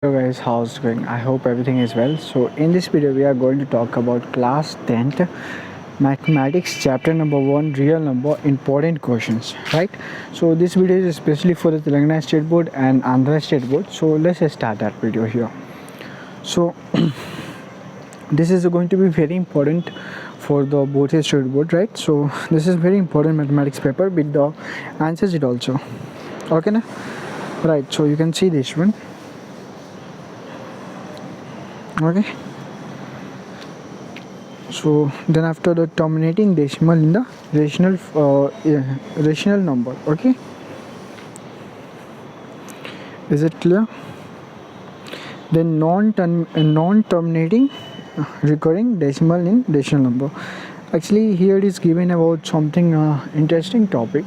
Hello guys, how's it going? I hope everything is well. So in this video we are going to talk about class 10th mathematics chapter number 1 real number important questions, right? So this video is especially for the Telangana state board and Andhra state board. So let's just start that video here. So this is going to be very important for the both state board, right? So this is very important mathematics paper with the answers it also. Okay na? Right, so you can see this one. Okay, so then after the terminating decimal in the rational number. Okay, is it clear? Then non-terminating recurring decimal in rational number. Actually here it is given about something interesting topic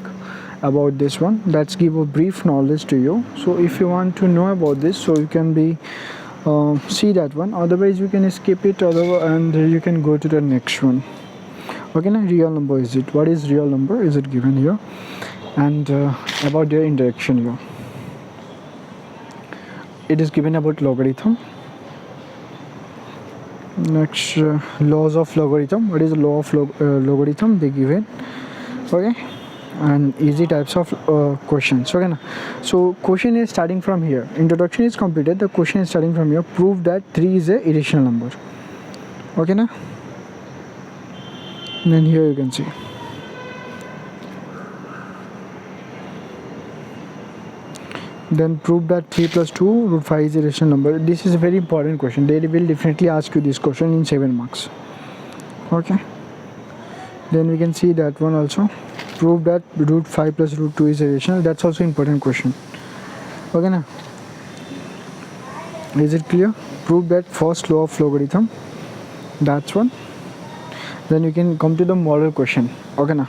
about this one. Let's give a brief knowledge to you. So if you want to know about this, so you can be see that one, otherwise you can skip it, and you can go to the next one. Okay, now real number is it? What is real number? Is it given here? And about their interaction here, it is given about logarithm. Next, laws of logarithm. What is the law of logarithm? They given. Okay, and easy types of questions. Okay, so question is starting from here. Introduction is completed. The question is starting from here. Prove that 3 is a irrational number. Okay, na? And then here you can see. Then prove that 3 plus 2 root 5 is a rational number. This is a very important question. They will definitely ask you this question in 7 marks. Okay, then we can see that one also. Prove that root 5 plus root 2 is a rational. That's also important question. Okay na? Is it clear? Prove that first law of logarithm. That's one. Then you can come to the model question. Okay na?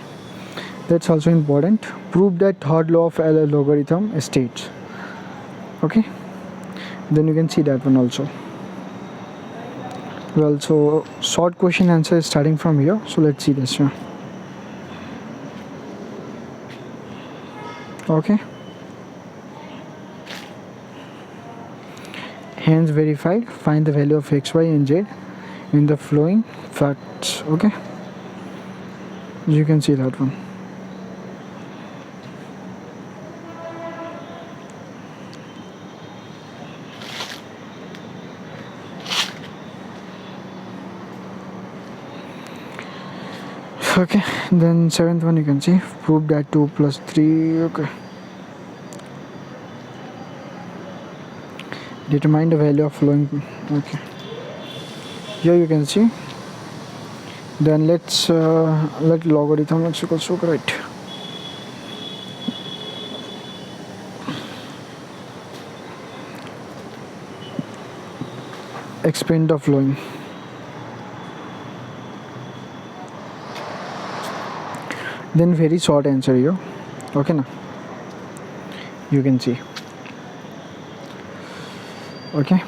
That's also important. Prove that third law of logarithm states. Okay, then you can see that one also. Well, so short question answer is starting from here. So let's see this one. Okay, hence verified. Find the value of x, y and z in the following facts. Okay, you can see that one. Okay, then 7th one you can see. Prove that 2 plus 3. Okay, determine the value of following. Okay, here you can see. Then let's let logarithm x equals to right. Explain the following. Then very short answer here. Okay na? You can see. Okay,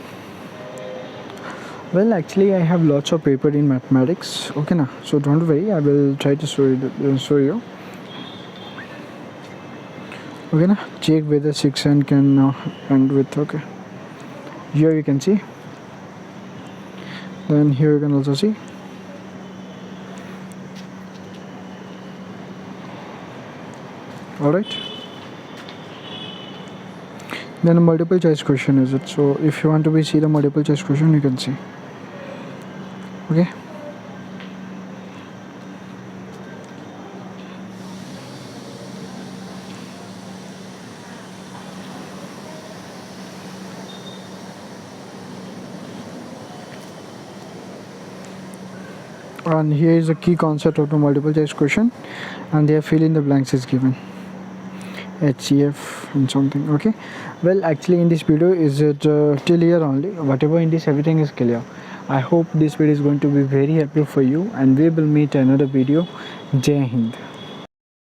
well actually I have lots of paper in mathematics. Okay na? So don't worry, I will try to show you. Okay na? Check whether 6 and can end with. Okay, here you can see. Then here you can also see. Alright, then a multiple choice question is it. So if you want to see the multiple choice question, you can see. Okay, and here is the key concept of the multiple choice question, and they are fill in the blanks is given. HCF and something. Okay, well actually in this video is it till here only. Whatever in this, everything is clear. I hope this video is going to be very helpful for you, and we will meet another video. Jai Hind.